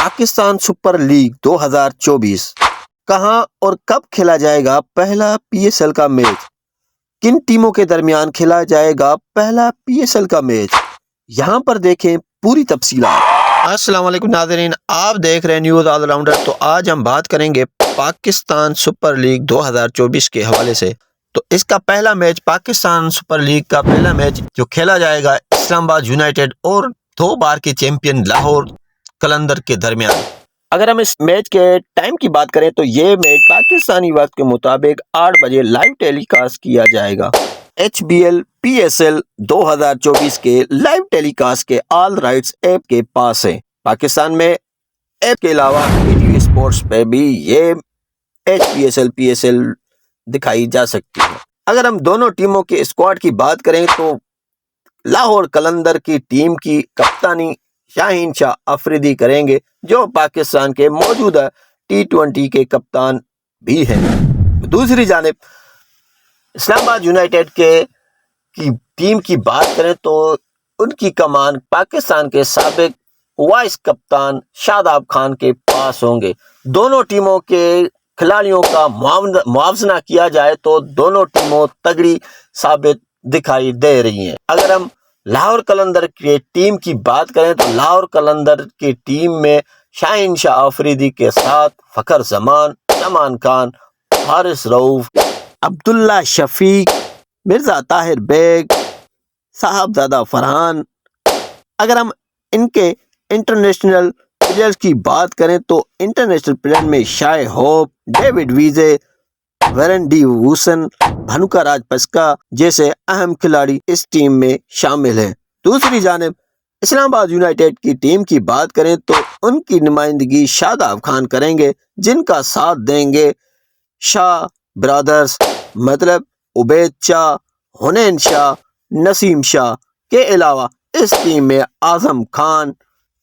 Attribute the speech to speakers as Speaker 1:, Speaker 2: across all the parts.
Speaker 1: Pakistan super league 2024 कहां और कब खेला जाएगा पहला पीएसएल का मैच? किन टीमों के दरमियान खेला जाएगा पहला पीएसएल का मैच? यहां पर देखें पूरी तफसीलात। अस्सलाम वालेकुम नाज़रीन, आप देख रहे हैं न्यूज़ ऑलराउंडर। तो आज हम बात करेंगे पाकिस्तान सुपर लीग 2024 के हवाले से। तो इसका पहला मैच, पाकिस्तान सुपर लीग का पहला मैच जो खेला जाएगा इस्लामाबाद यूनाइटेड और 2 बार के चैंपियन लाहौर कलंदर के दरमियान। अगर हम इस मैच के टाइम की बात करें तो ये मैच पाकिस्तानी वक्त के मुताबिक 8 बजे लाइव टेलीकास्ट किया जाएगा। HBL PSL 2024 के लाइव टेलीकास्ट के ऑल राइट्स ऐप के पास है। पाकिस्तान में ऐप के अलावा PTV स्पोर्ट्स पे भी ये HPSL PSL दिखाई जा सकती है। अगर हम दोनों टीमों के स्क्वाड की बात करें तो लाहौर कलंदर की टीम की कप्तानी शाहीन शाह अफरीदी करेंगे, जो पाकिस्तान के मौजूदा T20 के कप्तान भी हैं। दूसरी जानिब इस्लामाबाद यूनाइटेड की टीम की बात करें तो उनकी कमान पाकिस्तान के साबिक वाइस कप्तान शादाब खान के पास होंगे। दोनों टीमों के खिलाड़ियों का मुआवजा किया जाए तो दोनों टीमों तगड़ी साबित दिखाई दे रही हैं। अगर हम लाहौर कलंदर की टीम की बात करें तो लाहौर कलंदर की टीम में शाहीन शाह अफरीदी के साथ फखर जमान, जमान खान, हारिस रऊफ, अब्दुल्ला शफीक, मिर्जा ताहिर बेग, साहबजादा फरहान। अगर हम इनके इंटरनेशनल प्लेयर्स की बात करें तो इंटरनेशनल प्लेयर में शाय होप, डेविड वीजे, वेरन डी वूसन, भनुका राजपक्सा जैसे अहम खिलाड़ी इस टीम में शामिल हैं। दूसरी जानिब इस्लामाबाद यूनाइटेड की टीम की बात करें तो उनकी नुमाइंदगी शादाब खान करेंगे, जिनका साथ देंगे शाह ब्रदर्स, मतलब उबैद शाह, हुनैन शाह, नसीम शाह के अलावा इस टीम में आजम खान,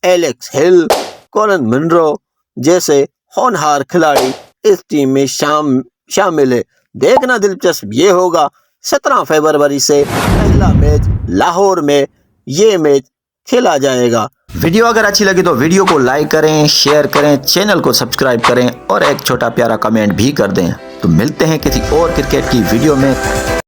Speaker 1: एलेक्स हिल, कॉलन मुनरो जैसे होनहार खिलाड़ी इस टीम में शामिल है। देखना दिलचस्प ये होगा 17 फरवरी से पहला मैच लाहौर में ये मैच खेला जाएगा। वीडियो अगर अच्छी लगी तो वीडियो को लाइक करें, शेयर करें, चैनल को सब्सक्राइब करें और एक छोटा प्यारा कमेंट भी कर दें। तो मिलते हैं किसी और क्रिकेट की वीडियो में।